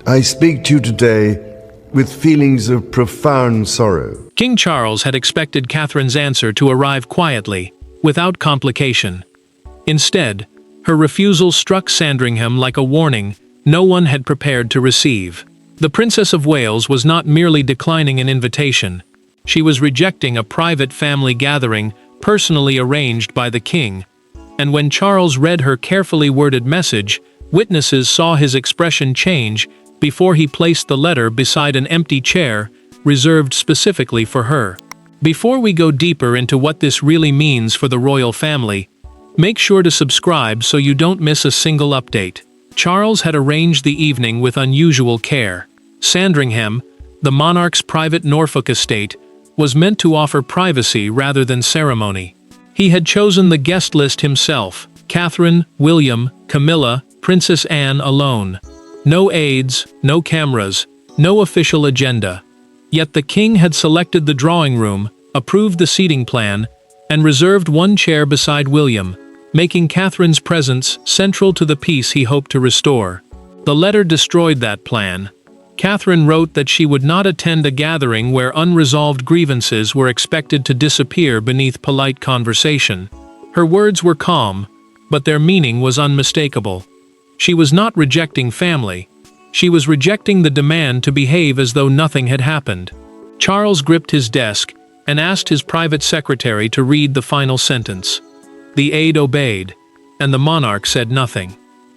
I speak to you today with feelings of profound sorrow. King Charles had expected Catherine's answer to arrive quietly, without complication. Instead, her refusal struck Sandringham like a warning no one had prepared to receive. The Princess of Wales was not merely declining an invitation. She was rejecting a private family gathering personally arranged by the king. And when Charles read her carefully worded message, witnesses saw his expression change before he placed the letter beside an empty chair reserved specifically for her. Before we go deeper into what this really means for the royal family, make sure to subscribe so you don't miss a single update. Charles had arranged the evening with unusual care. Sandringham, the monarch's private Norfolk estate, was meant to offer privacy rather than ceremony. He had chosen the guest list himself: Catherine, William, Camilla, Princess Anne alone. No aides, no cameras, no official agenda. Yet the king had selected the drawing room, approved the seating plan, and reserved one chair beside William, making Catherine's presence central to the peace he hoped to restore. The letter destroyed that plan. Catherine wrote that she would not attend a gathering where unresolved grievances were expected to disappear beneath polite conversation. Her words were calm, but their meaning was unmistakable. She was not rejecting family. She was rejecting the demand to behave as though nothing had happened. Charles gripped his desk and asked his private secretary to read the final sentence. The aide obeyed, and the monarch said nothing.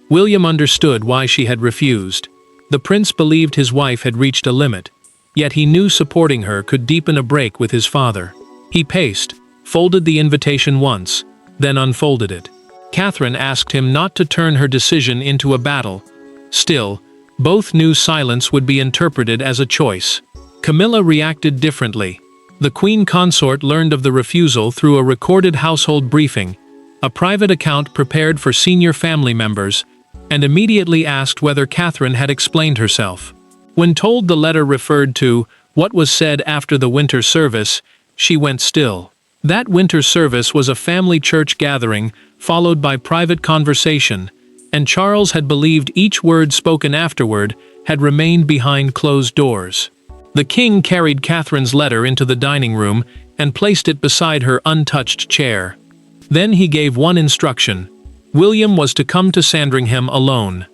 William understood why she had refused. The prince believed his wife had reached a limit, yet he knew supporting her could deepen a break with his father. He paced, folded the invitation once, then unfolded it. Catherine asked him not to turn her decision into a battle. Still, both knew silence would be interpreted as a choice. Camilla reacted differently. The queen consort learned of the refusal through a recorded household briefing, a private account prepared for senior family members, and immediately asked whether Catherine had explained herself. When told the letter referred to what was said after the winter service, she went still. That winter service was a family church gathering, followed by private conversation, and Charles had believed each word spoken afterward had remained behind closed doors. The king carried Catherine's letter into the dining room and placed it beside her untouched chair. Then he gave one instruction. William was to come to Sandringham alone.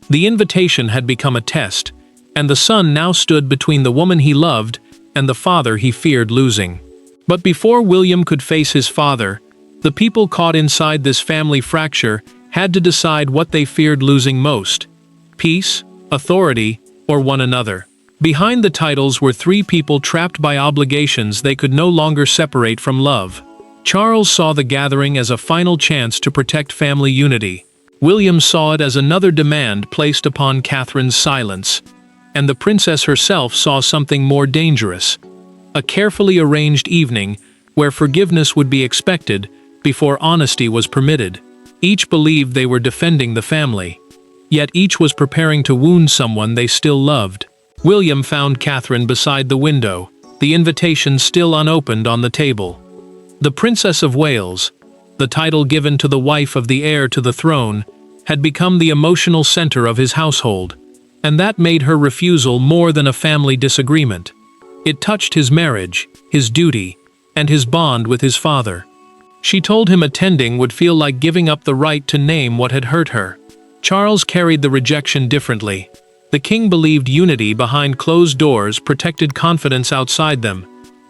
The invitation had become a test, and the son now stood between the woman he loved and the father he feared losing. But before William could face his father, the people caught inside this family fracture had to decide what they feared losing most: peace, authority, or one another. Behind the titles were three people trapped by obligations they could no longer separate from love. Charles saw the gathering as a final chance to protect family unity. William saw it as another demand placed upon Catherine's silence. And the princess herself saw something more dangerous: a carefully arranged evening where forgiveness would be expected before honesty was permitted. Each believed they were defending the family, yet each was preparing to wound someone they still loved. William found Catherine beside the window, the invitation still unopened on the table. The Princess of Wales, the title given to the wife of the heir to the throne, had become the emotional center of his household, and that made her refusal more than a family disagreement. It touched his marriage, his duty, and his bond with his father. She told him attending would feel like giving up the right to name what had hurt her. Charles carried the rejection differently. The king believed unity behind closed doors protected confidence outside them,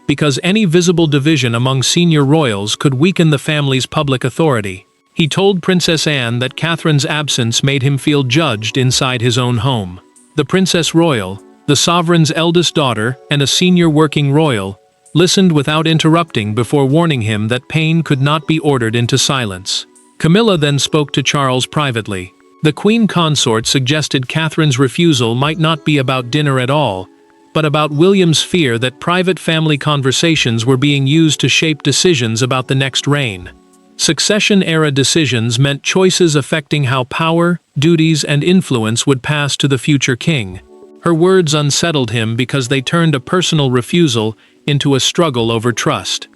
because any visible division among senior royals could weaken the family's public authority. He told Princess Anne that Catherine's absence made him feel judged inside his own home. The Princess Royal, the sovereign's eldest daughter and a senior working royal, listened without interrupting before warning him that pain could not be ordered into silence. Camilla then spoke to Charles privately. The queen consort suggested Catherine's refusal might not be about dinner at all, but about William's fear that private family conversations were being used to shape decisions about the next reign. Succession-era decisions meant choices affecting how power, duties, and influence would pass to the future king. Her words unsettled him because they turned a personal refusal into a struggle over trust.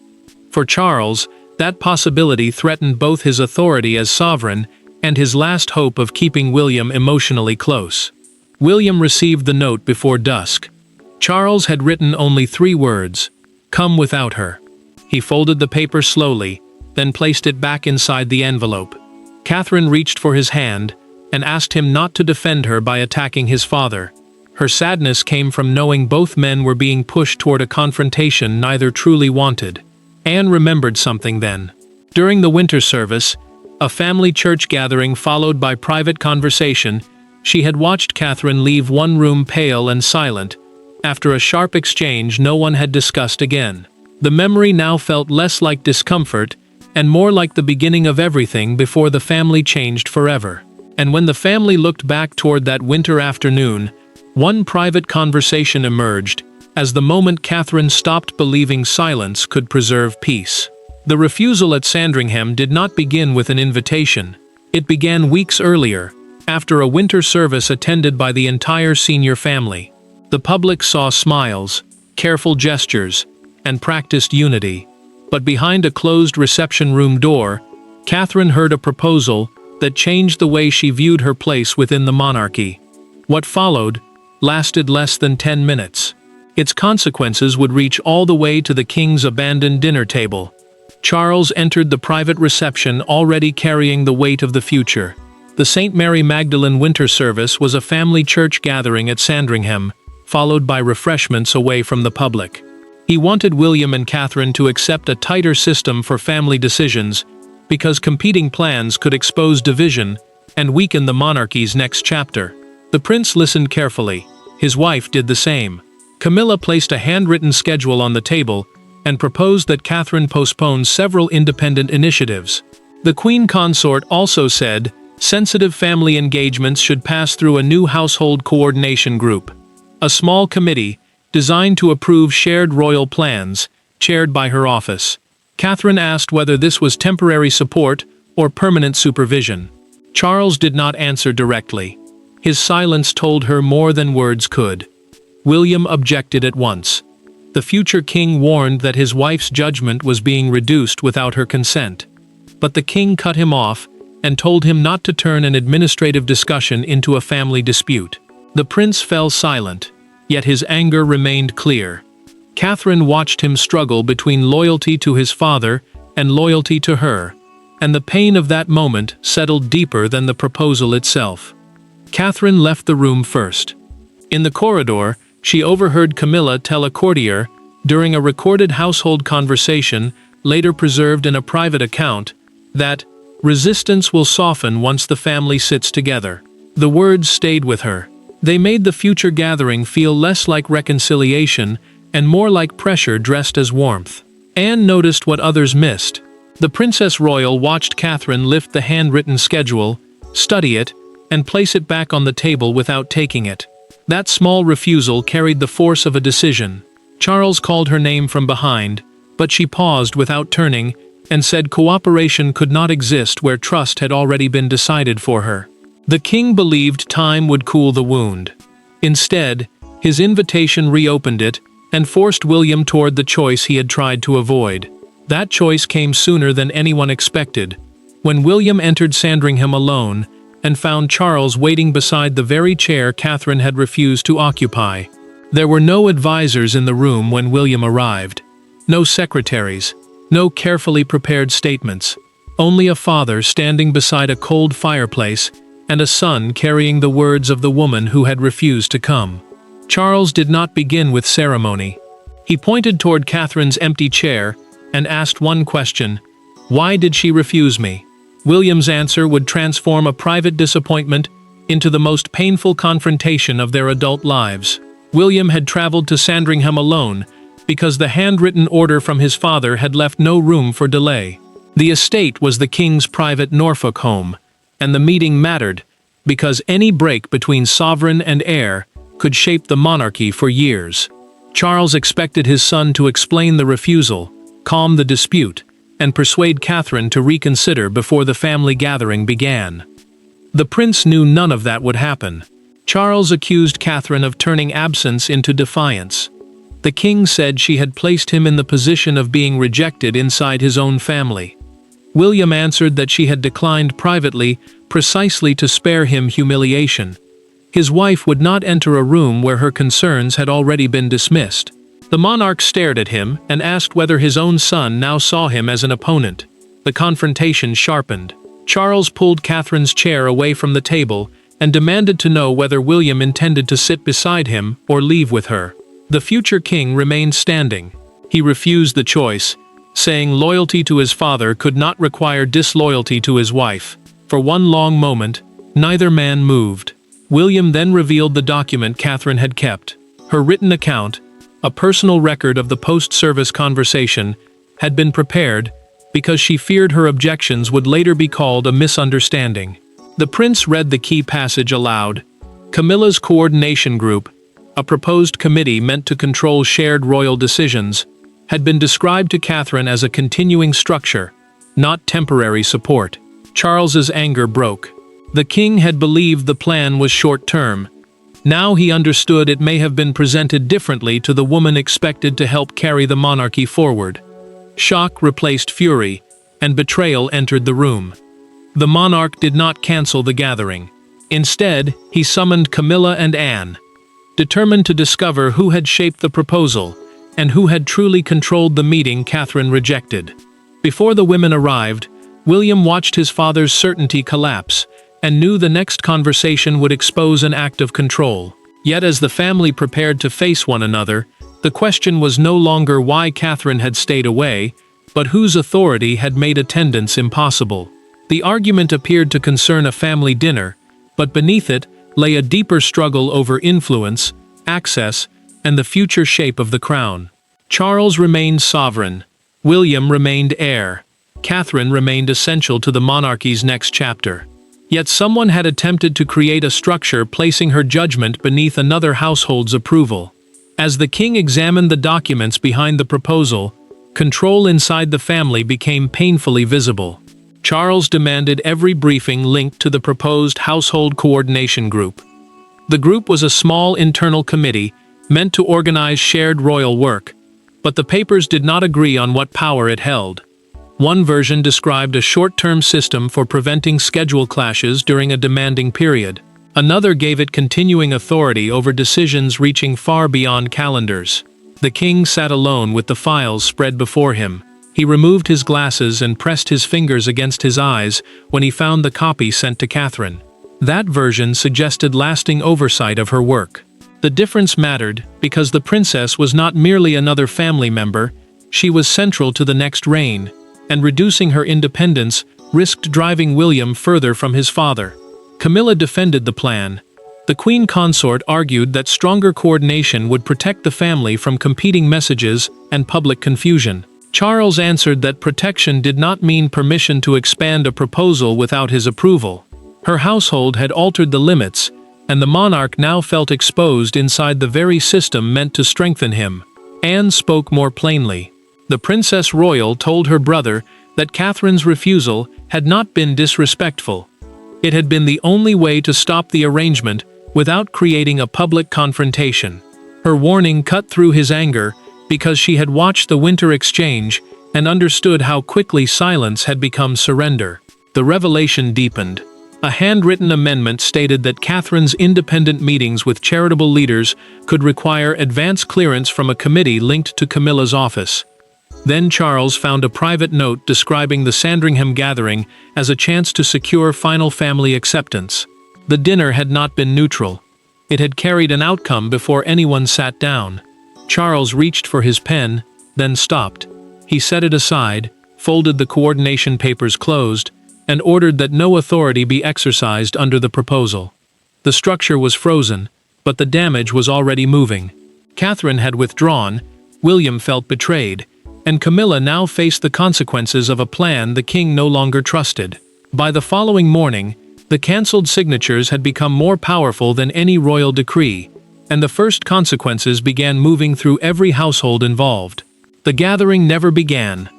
For Charles, that possibility threatened both his authority as sovereign and his last hope of keeping William emotionally close. William received the note before dusk. Charles had written only 3 words: "Come without her." He folded the paper slowly, then placed it back inside the envelope. Catherine reached for his hand and asked him not to defend her by attacking his father. Her sadness came from knowing both men were being pushed toward a confrontation neither truly wanted. Anne remembered something then. During the winter service, a family church gathering followed by private conversation, she had watched Catherine leave one room pale and silent. After a sharp exchange no one had discussed again. The memory now felt less like discomfort and more like the beginning of everything before the family changed forever. And when the family looked back toward that winter afternoon, one private conversation emerged, as the moment Catherine stopped believing silence could preserve peace. The refusal at Sandringham did not begin with an invitation. It began weeks earlier, after a winter service attended by the entire senior family. The public saw smiles, careful gestures, and practiced unity. But behind a closed reception room door, Catherine heard a proposal that changed the way she viewed her place within the monarchy. What followed lasted less than 10 minutes. Its consequences would reach all the way to the king's abandoned dinner table. Charles entered the private reception already carrying the weight of the future. The St. Mary Magdalene winter service was a family church gathering at Sandringham, followed by refreshments away from the public. He wanted William and Catherine to accept a tighter system for family decisions, because competing plans could expose division and weaken the monarchy's next chapter. The prince listened carefully. His wife did the same. Camilla placed a handwritten schedule on the table and proposed that Catherine postpone several independent initiatives. The queen consort also said sensitive family engagements should pass through a new household coordination group, a small committee designed to approve shared royal plans, chaired by her office. Catherine asked whether this was temporary support or permanent supervision. Charles did not answer directly. His silence told her more than words could. William objected at once. The future king warned that his wife's judgment was being reduced without her consent. But the king cut him off and told him not to turn an administrative discussion into a family dispute. The prince fell silent, yet his anger remained clear. Catherine watched him struggle between loyalty to his father and loyalty to her, and the pain of that moment settled deeper than the proposal itself. Catherine left the room first. In the corridor, she overheard Camilla tell a courtier, during a recorded household conversation, later preserved in a private account, that resistance will soften once the family sits together. The words stayed with her. They made the future gathering feel less like reconciliation and more like pressure dressed as warmth. Anne noticed what others missed. The Princess Royal watched Catherine lift the handwritten schedule, study it, and place it back on the table without taking it. That small refusal carried the force of a decision. Charles called her name from behind, but she paused without turning and said cooperation could not exist where trust had already been decided for her. The king believed time would cool the wound. Instead, his invitation reopened it and forced William toward the choice he had tried to avoid. That choice came sooner than anyone expected, when William entered Sandringham alone and found Charles waiting beside the very chair Catherine had refused to occupy. There were no advisors in the room when William arrived. No secretaries. No carefully prepared statements. Only a father standing beside a cold fireplace and a son carrying the words of the woman who had refused to come. Charles did not begin with ceremony. He pointed toward Catherine's empty chair and asked one question: why did she refuse me? William's answer would transform a private disappointment into the most painful confrontation of their adult lives. William had traveled to Sandringham alone because the handwritten order from his father had left no room for delay. The estate was the king's private Norfolk home, and the meeting mattered because any break between sovereign and heir could shape the monarchy for years. Charles expected his son to explain the refusal, calm the dispute, and persuade Catherine to reconsider before the family gathering began. The prince knew none of that would happen. Charles accused Catherine of turning absence into defiance. The king said she had placed him in the position of being rejected inside his own family. William answered that she had declined privately precisely to spare him humiliation. His wife would not enter a room where her concerns had already been dismissed. The monarch stared at him and asked whether his own son now saw him as an opponent. The confrontation sharpened. Charles pulled Catherine's chair away from the table and demanded to know whether William intended to sit beside him or leave with her. The future king remained standing. He refused the choice, saying loyalty to his father could not require disloyalty to his wife. For one long moment, neither man moved. William then revealed the document Catherine had kept. Her written account, a personal record of the post-service conversation, had been prepared because she feared her objections would later be called a misunderstanding. The prince read the key passage aloud. Camilla's coordination group, a proposed committee meant to control shared royal decisions, had been described to Catherine as a continuing structure, not temporary support. Charles's anger broke. The king had believed the plan was short-term. Now he understood it may have been presented differently to the woman expected to help carry the monarchy forward. Shock replaced fury, and betrayal entered the room. The monarch did not cancel the gathering. Instead, he summoned Camilla and Anne, determined to discover who had shaped the proposal and who had truly controlled the meeting Catherine rejected. Before the women arrived, William watched his father's certainty collapse and knew the next conversation would expose an act of control. Yet as the family prepared to face one another, the question was no longer why Catherine had stayed away, but whose authority had made attendance impossible. The argument appeared to concern a family dinner, but beneath it lay a deeper struggle over influence, access, and the future shape of the crown. Charles remained sovereign. William remained heir. Catherine remained essential to the monarchy's next chapter. Yet someone had attempted to create a structure placing her judgment beneath another household's approval. As the king examined the documents behind the proposal, control inside the family became painfully visible. Charles demanded every briefing linked to the proposed household coordination group. The group was a small internal committee meant to organize shared royal work, but the papers did not agree on what power it held. One version described a short-term system for preventing schedule clashes during a demanding period. Another gave it continuing authority over decisions reaching far beyond calendars. The king sat alone with the files spread before him. He removed his glasses and pressed his fingers against his eyes when he found the copy sent to Catherine. That version suggested lasting oversight of her work. The difference mattered because the princess was not merely another family member, she was central to the next reign, and reducing her independence risked driving William further from his father. Camilla defended the plan. The queen consort argued that stronger coordination would protect the family from competing messages and public confusion. Charles answered that protection did not mean permission to expand a proposal without his approval. Her household had altered the limits, and the monarch now felt exposed inside the very system meant to strengthen him. Anne spoke more plainly. The Princess Royal told her brother that Catherine's refusal had not been disrespectful. It had been the only way to stop the arrangement without creating a public confrontation. Her warning cut through his anger because she had watched the winter exchange and understood how quickly silence had become surrender. The revelation deepened. A handwritten amendment stated that Catherine's independent meetings with charitable leaders could require advance clearance from a committee linked to Camilla's office. Then Charles found a private note describing the Sandringham gathering as a chance to secure final family acceptance. The dinner had not been neutral. It had carried an outcome before anyone sat down. Charles reached for his pen, then stopped. He set it aside, folded the coordination papers closed, and ordered that no authority be exercised under the proposal. The structure was frozen, but the damage was already moving. Catherine had withdrawn, William felt betrayed, and Camilla now faced the consequences of a plan the king no longer trusted. By the following morning, the cancelled signatures had become more powerful than any royal decree, and the first consequences began moving through every household involved. The gathering never began.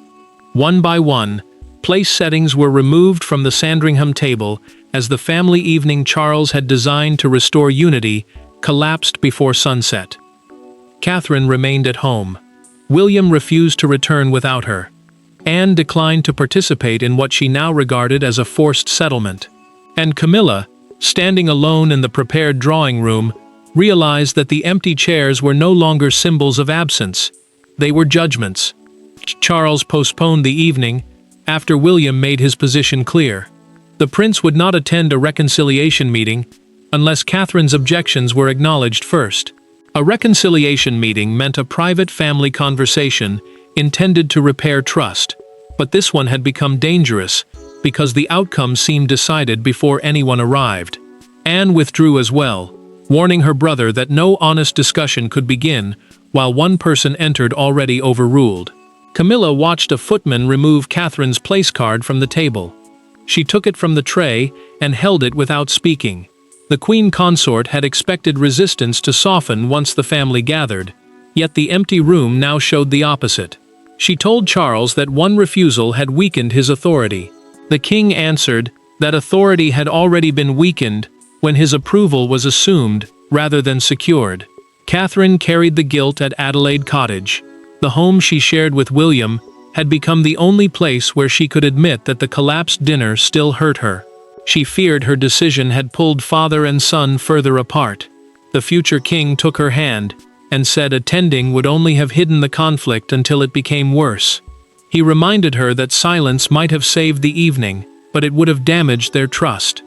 One by one, place settings were removed from the Sandringham table as the family evening Charles had designed to restore unity collapsed before sunset. Catherine remained at home. William refused to return without her. Anne declined to participate in what she now regarded as a forced settlement. And Camilla, standing alone in the prepared drawing room, realized that the empty chairs were no longer symbols of absence. They were judgments. Charles postponed the evening, after William made his position clear. The prince would not attend a reconciliation meeting unless Catherine's objections were acknowledged first. A reconciliation meeting meant a private family conversation intended to repair trust, but this one had become dangerous because the outcome seemed decided before anyone arrived. Anne withdrew as well, warning her brother that no honest discussion could begin while one person entered already overruled. Camilla watched a footman remove Catherine's place card from the table. She took it from the tray and held it without speaking. The queen consort had expected resistance to soften once the family gathered, yet the empty room now showed the opposite. She told Charles that one refusal had weakened his authority. The king answered that authority had already been weakened when his approval was assumed rather than secured. Catherine carried the guilt at Adelaide Cottage. The home she shared with William had become the only place where she could admit that the collapsed dinner still hurt her. She feared her decision had pulled father and son further apart. The future king took her hand and said attending would only have hidden the conflict until it became worse. He reminded her that silence might have saved the evening, but it would have damaged their trust.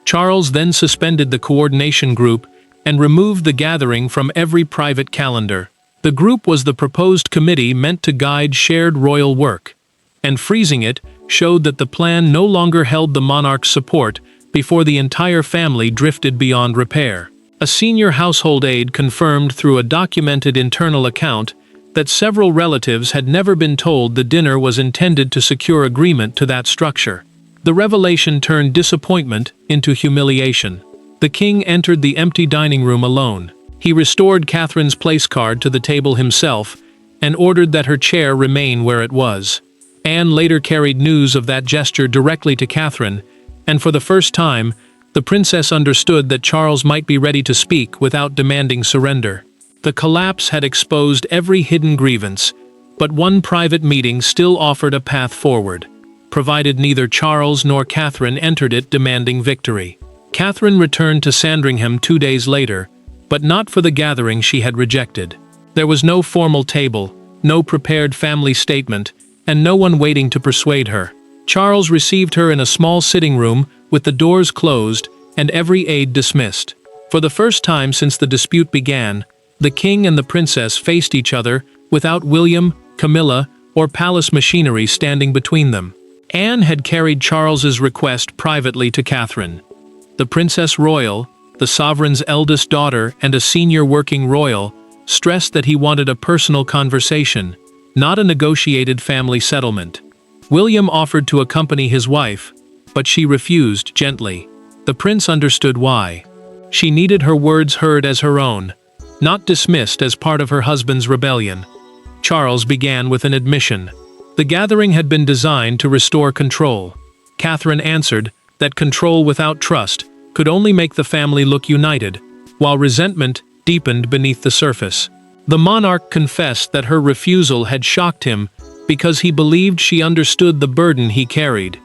Charles then suspended the coordination group and removed the gathering from every private calendar. The group was the proposed committee meant to guide shared royal work, and freezing it showed that the plan no longer held the monarch's support before the entire family drifted beyond repair. A senior household aide confirmed through a documented internal account that several relatives had never been told the dinner was intended to secure agreement to that structure. The revelation turned disappointment into humiliation. The king entered the empty dining room alone. He restored Catherine's place card to the table himself and ordered that her chair remain where it was. Anne later carried news of that gesture directly to Catherine, and for the first time, the princess understood that Charles might be ready to speak without demanding surrender. The collapse had exposed every hidden grievance, but one private meeting still offered a path forward, provided neither Charles nor Catherine entered it demanding victory. Catherine returned to Sandringham 2 days later, but not for the gathering she had rejected. There was no formal table, no prepared family statement, and no one waiting to persuade her. Charles received her in a small sitting room with the doors closed and every aide dismissed. For the first time since the dispute began, the king and the princess faced each other without William, Camilla, or palace machinery standing between them. Anne had carried Charles's request privately to Catherine. The Princess Royal, the sovereign's eldest daughter and a senior working royal, stressed that he wanted a personal conversation, not a negotiated family settlement. William offered to accompany his wife, but she refused gently. The prince understood why. She needed her words heard as her own, not dismissed as part of her husband's rebellion. Charles began with an admission. The gathering had been designed to restore control. Catherine answered that control without trust could only make the family look united, while resentment deepened beneath the surface. The monarch confessed that her refusal had shocked him because he believed she understood the burden he carried.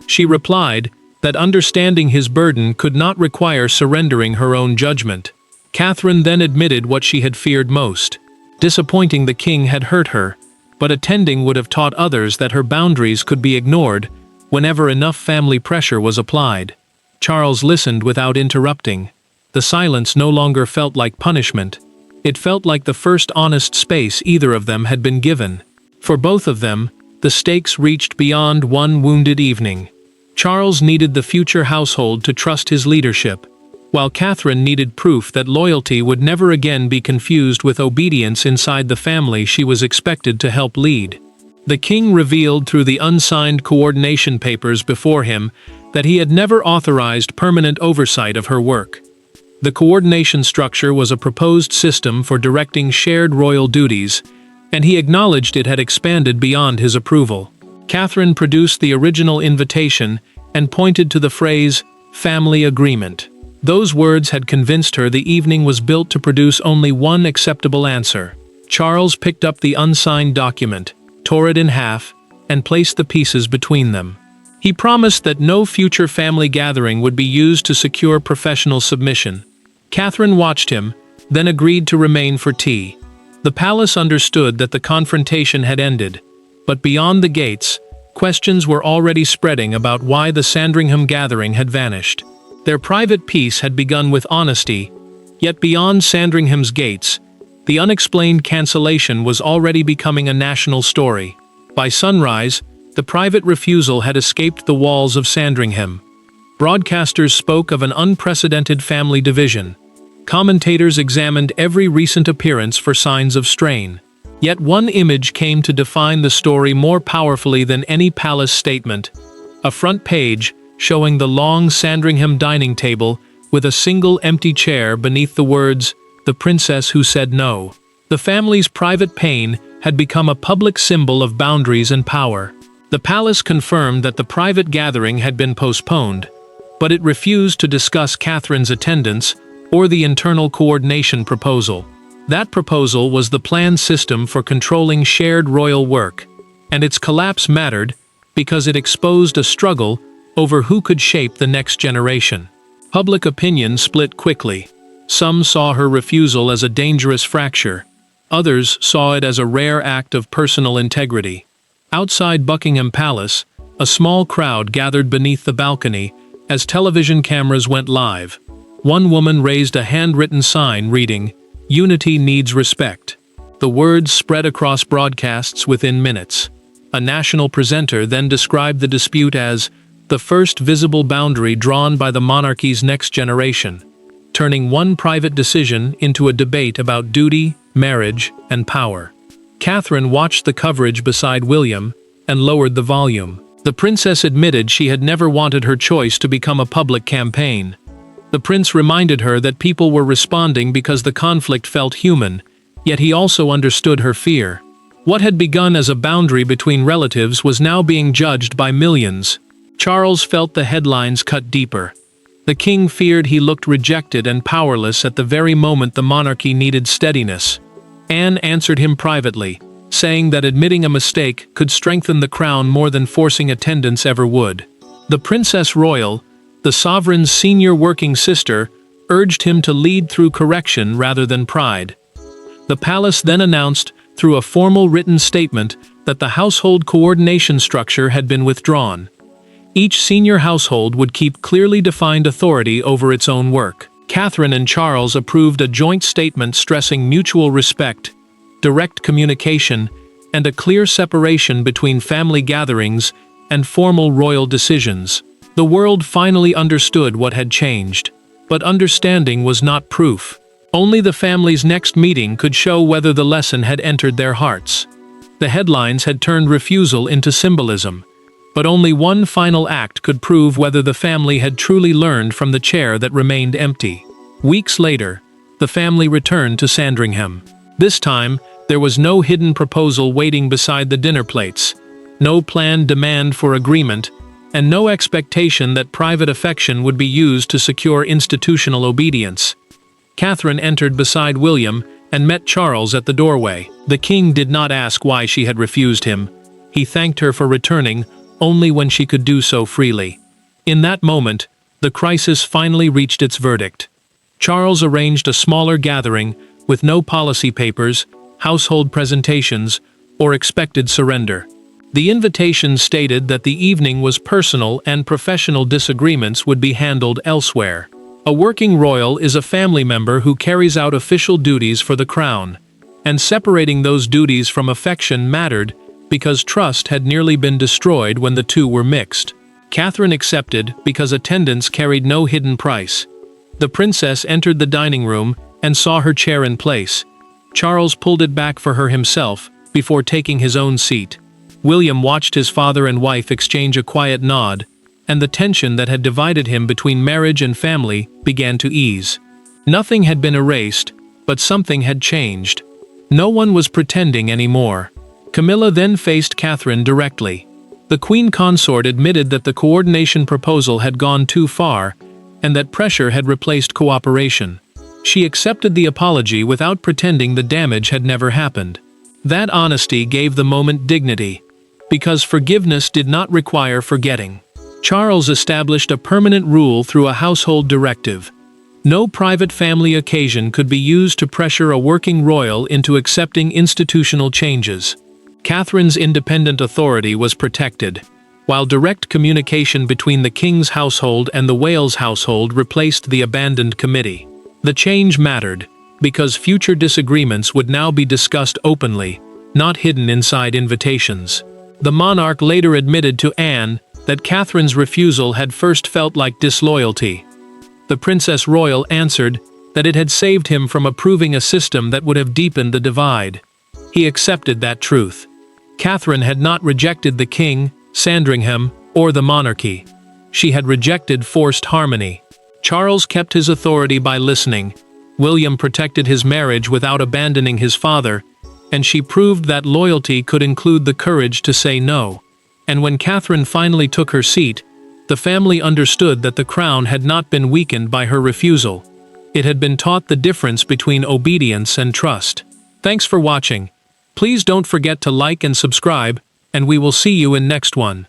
She replied that understanding his burden could not require surrendering her own judgment. Catherine then admitted what she had feared most. Disappointing the king had hurt her, but attending would have taught others that her boundaries could be ignored whenever enough family pressure was applied. Charles listened without interrupting. The silence no longer felt like punishment. It felt like the first honest space either of them had been given. For both of them, the stakes reached beyond one wounded evening. Charles needed the future household to trust his leadership, while Catherine needed proof that loyalty would never again be confused with obedience inside the family she was expected to help lead. The king revealed through the unsigned coordination papers before him that he had never authorized permanent oversight of her work. The coordination structure was a proposed system for directing shared royal duties, and he acknowledged it had expanded beyond his approval. Catherine produced the original invitation and pointed to the phrase, "family agreement." Those words had convinced her the evening was built to produce only one acceptable answer. Charles picked up the unsigned document, tore it in half, and placed the pieces between them. He promised that no future family gathering would be used to secure professional submission. Catherine watched him, then agreed to remain for tea. The palace understood that the confrontation had ended, but beyond the gates, questions were already spreading about why the Sandringham gathering had vanished. Their private peace had begun with honesty, yet beyond Sandringham's gates, the unexplained cancellation was already becoming a national story. By sunrise, the private refusal had escaped the walls of Sandringham. Broadcasters spoke of an unprecedented family division. Commentators examined every recent appearance for signs of strain. Yet one image came to define the story more powerfully than any palace statement. A front page showing the long Sandringham dining table with a single empty chair beneath the words, "The Princess Who Said No." The family's private pain had become a public symbol of boundaries and power. The palace confirmed that the private gathering had been postponed, but it refused to discuss Catherine's attendance or the internal coordination proposal. That proposal was the planned system for controlling shared royal work, and its collapse mattered because it exposed a struggle over who could shape the next generation. Public opinion split quickly. Some saw her refusal as a dangerous fracture. Others saw it as a rare act of personal integrity. Outside Buckingham Palace, a small crowd gathered beneath the balcony as television cameras went live. One woman raised a handwritten sign reading, "Unity needs respect." The words spread across broadcasts within minutes. A national presenter then described the dispute as the first visible boundary drawn by the monarchy's next generation, turning one private decision into a debate about duty, marriage, and power. Catherine watched the coverage beside William and lowered the volume. The princess admitted she had never wanted her choice to become a public campaign. The prince reminded her that people were responding because the conflict felt human, yet he also understood her fear. What had begun as a boundary between relatives was now being judged by millions. Charles felt the headlines cut deeper. The king feared he looked rejected and powerless at the very moment the monarchy needed steadiness. Anne answered him privately, saying that admitting a mistake could strengthen the crown more than forcing attendance ever would. The Princess Royal, the sovereign's senior working sister, urged him to lead through correction rather than pride. The palace then announced, through a formal written statement, that the household coordination structure had been withdrawn. Each senior household would keep clearly defined authority over its own work. Catherine and Charles approved a joint statement stressing mutual respect, direct communication, and a clear separation between family gatherings and formal royal decisions. The world finally understood what had changed, but understanding was not proof. Only the family's next meeting could show whether the lesson had entered their hearts. The headlines had turned refusal into symbolism, but only one final act could prove whether the family had truly learned from the chair that remained empty. Weeks later, the family returned to Sandringham. This time, there was no hidden proposal waiting beside the dinner plates, no planned demand for agreement, and no expectation that private affection would be used to secure institutional obedience. Catherine entered beside William and met Charles at the doorway. The king did not ask why she had refused him. He thanked her for returning only when she could do so freely. In that moment, the crisis finally reached its verdict. Charles arranged a smaller gathering with no policy papers, household presentations, or expected surrender. The invitation stated that the evening was personal and professional disagreements would be handled elsewhere. A working royal is a family member who carries out official duties for the crown, and separating those duties from affection mattered because trust had nearly been destroyed when the two were mixed. Catherine accepted because attendance carried no hidden price. The princess entered the dining room and saw her chair in place. Charles pulled it back for her himself before taking his own seat. William watched his father and wife exchange a quiet nod, and the tension that had divided him between marriage and family began to ease. Nothing had been erased, but something had changed. No one was pretending anymore. Camilla then faced Catherine directly. The Queen Consort admitted that the coordination proposal had gone too far, and that pressure had replaced cooperation. She accepted the apology without pretending the damage had never happened. That honesty gave the moment dignity, because forgiveness did not require forgetting. Charles established a permanent rule through a household directive. No private family occasion could be used to pressure a working royal into accepting institutional changes. Catherine's independent authority was protected, while direct communication between the king's household and the Wales household replaced the abandoned committee. The change mattered, because future disagreements would now be discussed openly, not hidden inside invitations. The monarch later admitted to Anne that Catherine's refusal had first felt like disloyalty. The Princess Royal answered that it had saved him from approving a system that would have deepened the divide. He accepted that truth. Catherine had not rejected the king, Sandringham, or the monarchy. She had rejected forced harmony. Charles kept his authority by listening. William protected his marriage without abandoning his father, and she proved that loyalty could include the courage to say no. And when Catherine finally took her seat, the family understood that the crown had not been weakened by her refusal. It had been taught the difference between obedience and trust. Thanks for watching. Please don't forget to like and subscribe, and we will see you in next one.